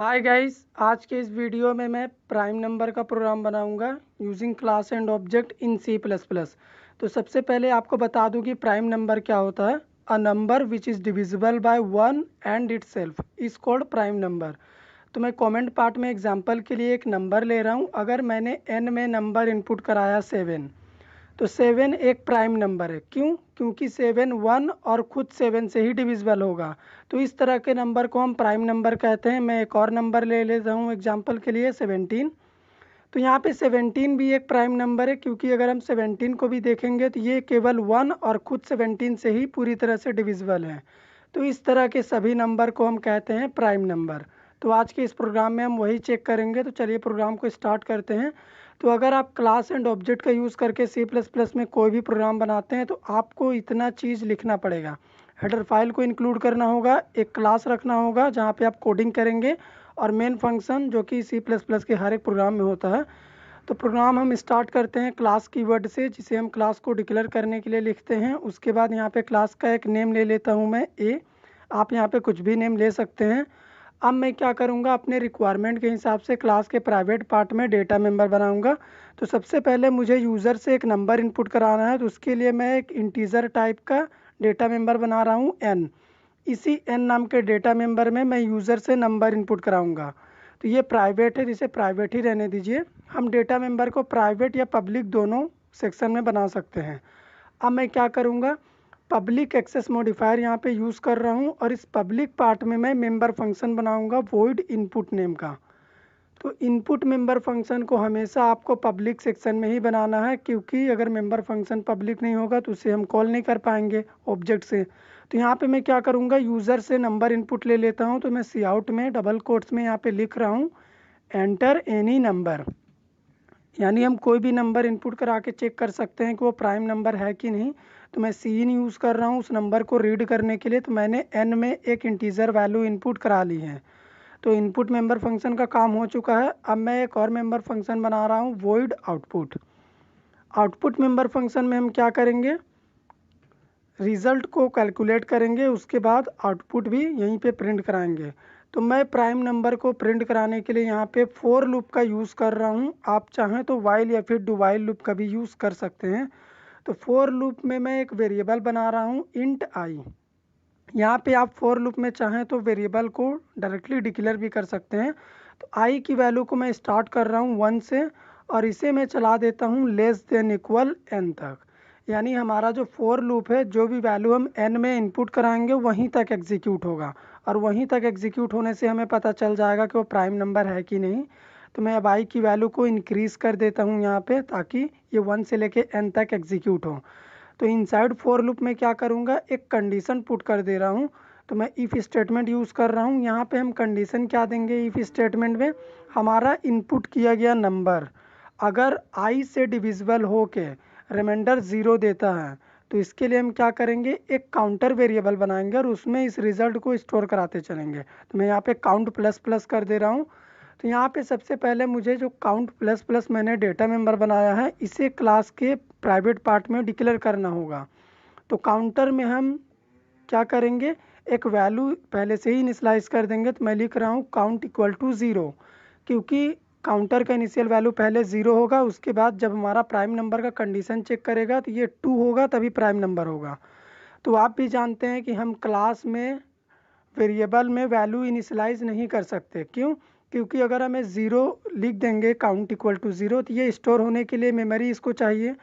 Hi guys, आज के इस वीडियो में मैं प्राइम नंबर का प्रोग्राम बनाऊंगा using class and object in C plus plus. तो सबसे पहले आपको बता दूं कि प्राइम नंबर क्या होता है। A number which is divisible by one and it self is called prime number. तो मैं कमेंट पार्ट में एग्जांपल के लिए एक नंबर ले रहा हूं। अगर मैंने n में नंबर इनपुट कराया 7, तो 7 एक प्राइम नंबर है। क्यों? क्योंकि 7 1 और खुद 7 से ही डिविजिबल होगा। तो इस तरह के नंबर को हम प्राइम नंबर कहते हैं। मैं एक और नंबर ले लेता हूँ एग्जांपल के लिए 17। तो यहाँ पे 17 भी एक प्राइम नंबर है, क्योंकि अगर हम 17 को भी देखेंगे तो ये केवल 1 और खुद 17 से ही पूरी तरह से डिविजिबल है। तो इस तरह के सभी नंबर को हम कहते हैं प्राइम नंबर। तो आज के इस प्रोग्राम में हम वही चेक करेंगे। तो चलिए प्रोग्राम को स्टार्ट करते हैं। तो अगर आप क्लास एंड ऑब्जेक्ट का यूज़ करके सी प्लस प्लस में कोई भी प्रोग्राम बनाते हैं तो आपको इतना चीज़ लिखना पड़ेगा। हेडर फाइल को इंक्लूड करना होगा, एक क्लास रखना होगा जहाँ पे आप कोडिंग करेंगे, और मेन फंक्शन जो कि सी प्लस प्लस के हर एक प्रोग्राम में होता है। तो प्रोग्राम हम स्टार्ट करते हैं क्लास कीवर्ड से, जिसे हम क्लास को डिक्लेयर करने के लिए लिखते हैं। उसके बाद यहाँ पे क्लास का एक नेम ले लेता हूँ मैं ए। आप यहाँ पे कुछ भी नेम ले सकते हैं। अब मैं क्या करूँगा, अपने रिक्वायरमेंट के हिसाब से क्लास के प्राइवेट पार्ट में डेटा मेंबर बनाऊँगा। तो सबसे पहले मुझे यूज़र से एक नंबर इनपुट कराना है, तो उसके लिए मैं एक इंटीजर टाइप का डेटा मेंबर बना रहा हूँ n। इसी n नाम के डेटा मेंबर में मैं यूज़र से नंबर इनपुट कराऊंगा। तो ये प्राइवेट है, जिसे प्राइवेट ही रहने दीजिए। हम डेटा मेंबर को प्राइवेट या पब्लिक दोनों सेक्शन में बना सकते हैं। अब मैं क्या करूँगा, पब्लिक एक्सेस मॉडिफायर यहाँ पे यूज़ कर रहा हूँ, और इस पब्लिक पार्ट में मैं मेंबर फंक्शन बनाऊँगा वॉइड इनपुट नेम का। तो इनपुट मेंबर फंक्शन को हमेशा आपको पब्लिक सेक्शन में ही बनाना है, क्योंकि अगर मेंबर फंक्शन पब्लिक नहीं होगा तो उसे हम कॉल नहीं कर पाएंगे ऑब्जेक्ट से। तो यहाँ पे मैं क्या करूँगा, यूज़र से नंबर इनपुट ले लेता हूँ। तो मैं सी आउट में डबल कोट्स में यहाँ पे लिख रहा हूँ एंटर एनी नंबर, यानी हम कोई भी नंबर इनपुट करा के चेक कर सकते हैं कि वो प्राइम नंबर है कि नहीं। तो मैं सी इन यूज़ कर रहा हूँ उस नंबर को रीड करने के लिए। तो मैंने एन में एक इंटीजर वैल्यू इनपुट करा ली है। तो इनपुट मेंबर फंक्शन का काम हो चुका है। अब मैं एक और मेंबर फंक्शन बना रहा हूँ void output. Output member function में हम क्या करेंगे, रिज़ल्ट को कैलकुलेट करेंगे, उसके बाद आउटपुट भी यहीं पे प्रिंट कराएंगे। तो मैं प्राइम नंबर को प्रिंट कराने के लिए यहाँ पे फोर लूप का यूज़ कर रहा हूँ। आप चाहें तो वाइल या फिर डू वाइल लूप का भी यूज़ कर सकते हैं। तो फोर लूप में मैं एक वेरिएबल बना रहा हूँ इंट आई। यहाँ पे आप फोर लूप में चाहें तो वेरिएबल को डायरेक्टली डिक्लेयर भी कर सकते हैं। तो आई की वैल्यू को मैं स्टार्ट कर रहा हूँ 1 से, और इसे मैं चला देता हूँ लेस देन इक्वल n तक। यानी हमारा जो फोर लूप है, जो भी वैल्यू हम n में इनपुट कराएंगे वहीं तक एग्जीक्यूट होगा, और वहीं तक एग्जीक्यूट होने से हमें पता चल जाएगा कि वो प्राइम नंबर है कि नहीं। तो मैं अब आई की वैल्यू को इंक्रीज़ कर देता हूँ यहाँ पे, ताकि ये 1 से लेके n तक एग्जीक्यूट हो। तो इनसाइड फोर लूप में क्या करूँगा, एक कंडीशन पुट कर दे रहा हूँ। तो मैं इफ़ स्टेटमेंट यूज़ कर रहा हूँ। यहाँ पे हम कंडीशन क्या देंगे इफ़ स्टेटमेंट में, हमारा इनपुट किया गया नंबर अगर आई से डिविजिबल हो के रिमाइंडर 0 देता है, तो इसके लिए हम क्या करेंगे, एक काउंटर वेरिएबल बनाएंगे और उसमें इस रिज़ल्ट को स्टोर कराते चलेंगे। तो मैं यहाँ पे काउंट प्लस प्लस कर दे रहा हूँ। तो यहाँ पे सबसे पहले मुझे जो काउंट प्लस प्लस मैंने डेटा मेंबर बनाया है, इसे क्लास के प्राइवेट पार्ट में डिक्लेयर करना होगा। तो काउंटर में हम क्या करेंगे, एक वैल्यू पहले से ही इनिशियलाइज कर देंगे। तो मैं लिख रहा हूँ काउंट इक्वल टू 0, क्योंकि काउंटर का इनिशियल वैल्यू पहले 0 होगा। उसके बाद जब हमारा प्राइम नंबर का कंडीशन चेक करेगा तो ये 2 होगा, तभी प्राइम नंबर होगा। तो आप भी जानते हैं कि हम क्लास में वेरिएबल में वैल्यू इनिशियलाइज नहीं कर सकते। क्यों? क्योंकि अगर हमें 0 लिख देंगे काउंट इक्वल टू 0, तो ये स्टोर होने के लिए मेमोरी इसको चाहिए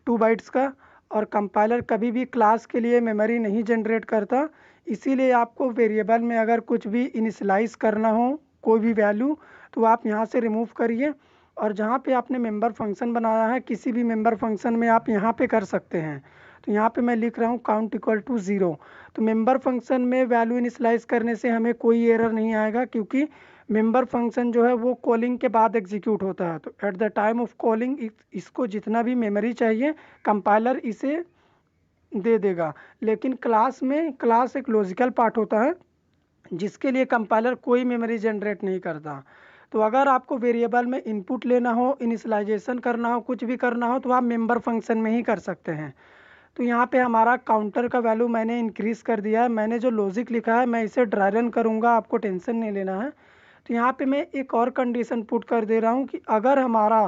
2 बाइट्स का, और कंपाइलर कभी भी क्लास के लिए मेमोरी नहीं जनरेट करता। इसीलिए आपको वेरिएबल में अगर कुछ भी इनिशियलाइज करना हो, कोई भी वैल्यू, तो आप यहाँ से रिमूव करिए, और जहाँ पे आपने मेंबर फंक्शन बनाया है किसी भी मेंबर फंक्शन में आप यहाँ पे कर सकते हैं। तो यहाँ पे मैं लिख रहा हूँ काउंट इक्वल टू 0। तो मेंबर फंक्शन में वैल्यू इनिशियलाइज करने से हमें कोई एरर नहीं आएगा, क्योंकि मेंबर फंक्शन जो है वो कॉलिंग के बाद एग्जीक्यूट होता है। तो at the time of calling इसको जितना भी मेमोरी चाहिए कंपाइलर इसे दे देगा। लेकिन क्लास में, क्लास एक लॉजिकल पार्ट होता है जिसके लिए कंपाइलर कोई मेमोरी जनरेट नहीं करता। तो अगर आपको वेरिएबल में इनपुट लेना हो, इनिशियलाइजेशन करना हो, कुछ भी करना हो, तो आप मेंबर फंक्शन में ही कर सकते हैं। तो यहाँ पे हमारा काउंटर का वैल्यू मैंने इंक्रीज़ कर दिया है। मैंने जो लॉजिक लिखा है मैं इसे ड्राई रन करूँगा, आपको टेंशन नहीं लेना है। तो यहाँ पे मैं एक और कंडीशन पुट कर दे रहा हूँ कि अगर हमारा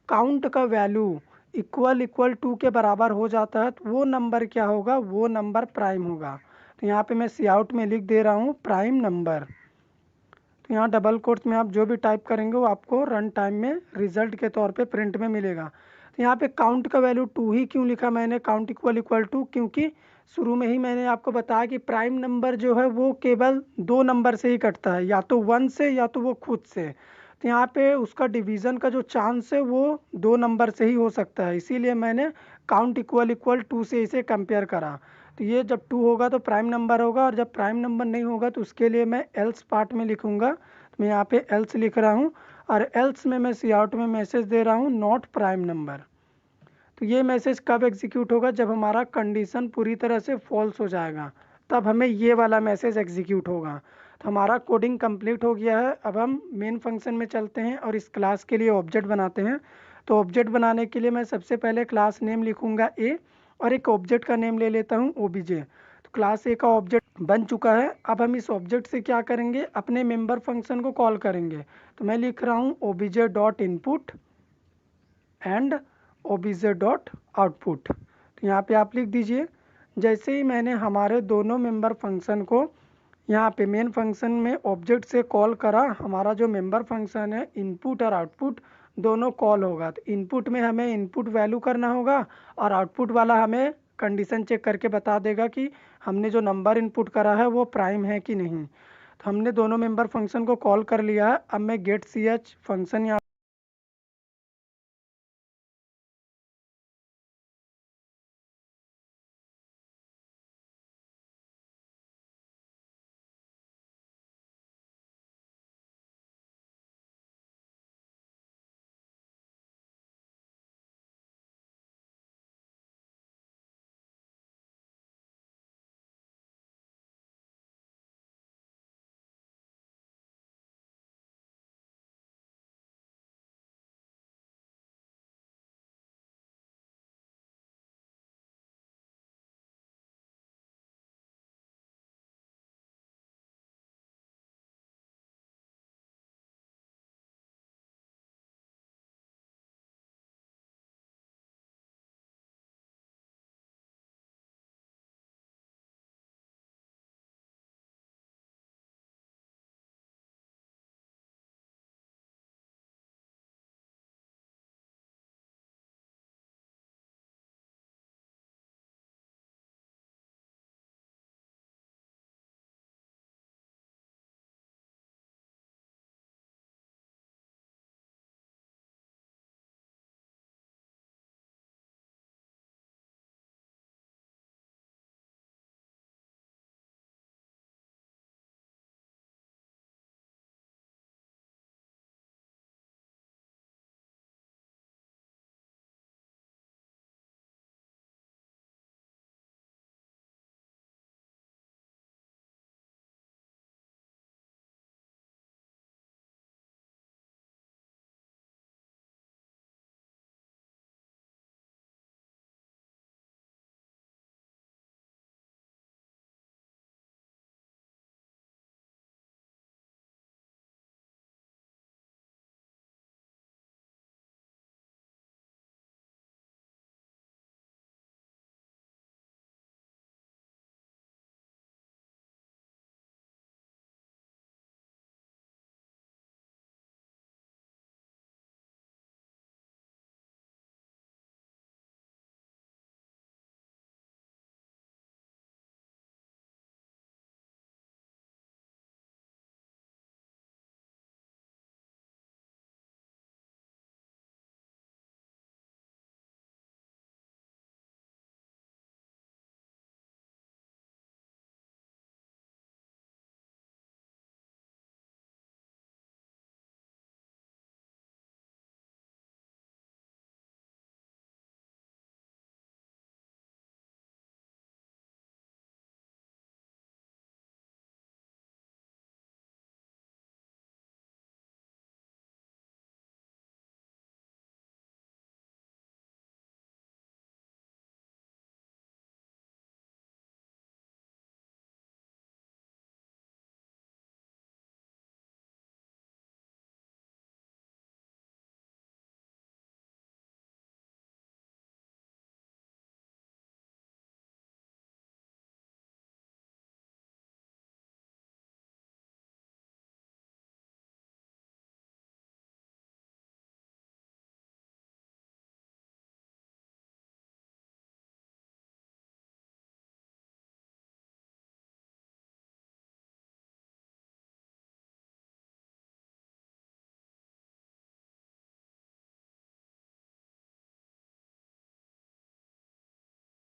काउंट का वैल्यू इक्वल टू के बराबर हो जाता है तो वो नंबर क्या होगा, वो नंबर प्राइम होगा। तो यहाँ पे मैं सी आउट में लिख दे रहा हूँ प्राइम नंबर। तो यहाँ डबल कोट्स में आप जो भी टाइप करेंगे वो आपको रन टाइम में रिजल्ट के तौर पे प्रिंट में मिलेगा। तो यहाँ पे काउंट का वैल्यू 2 ही क्यों लिखा मैंने, काउंट इक्वल टू, क्योंकि शुरू में ही मैंने आपको बताया कि प्राइम नंबर जो है वो केवल 2 नंबर से ही कटता है, या तो 1 से या तो वो खुद से। तो यहाँ पे उसका डिवीज़न का जो चांस है वो 2 नंबर से ही हो सकता है, इसीलिए मैंने काउंट इक्वल टू से इसे कंपेयर करा। तो ये जब 2 होगा तो प्राइम नंबर होगा, और जब प्राइम नंबर नहीं होगा तो उसके लिए मैं एल्स पार्ट में लिखूंगा। तो मैं यहाँ पे एल्स लिख रहा हूँ, और एल्स में मैं सी आउट में मैसेज दे रहा हूँ नॉट प्राइम नंबर। तो ये मैसेज कब एग्जीक्यूट होगा, जब हमारा कंडीशन पूरी तरह से फॉल्स हो जाएगा, तब हमें ये वाला मैसेज एग्जीक्यूट होगा। तो हमारा कोडिंग कंप्लीट हो गया है। अब हम मेन फंक्शन में चलते हैं और इस क्लास के लिए ऑब्जेक्ट बनाते हैं। तो ऑब्जेक्ट बनाने के लिए मैं सबसे पहले क्लास नेम लिखूंगा ए, और एक ऑब्जेक्ट का नेम ले लेता हूँ ओबीजे। तो क्लास ए का ऑब्जेक्ट बन चुका है। अब हम इस ऑब्जेक्ट से क्या करेंगे, अपने मेंबर फंक्शन को कॉल करेंगे। तो मैं लिख रहा हूँ OBJ dot input and OBJ dot output. तो यहाँ पे आप लिख दीजिए, जैसे ही मैंने हमारे दोनों मेंबर फंक्शन को यहाँ पे मेन फंक्शन में ऑब्जेक्ट से कॉल करा, हमारा जो मेंबर फंक्शन है इनपुट और आउटपुट दोनों कॉल होगा। तो इनपुट में हमें इनपुट वैल्यू करना होगा, और आउटपुट वाला हमें कंडीशन चेक करके बता देगा कि हमने जो नंबर इनपुट करा है वो प्राइम है कि नहीं। तो हमने दोनों मेंबर फंक्शन को कॉल कर लिया है। अब मैं गेट सी एच फंक्शन यहाँ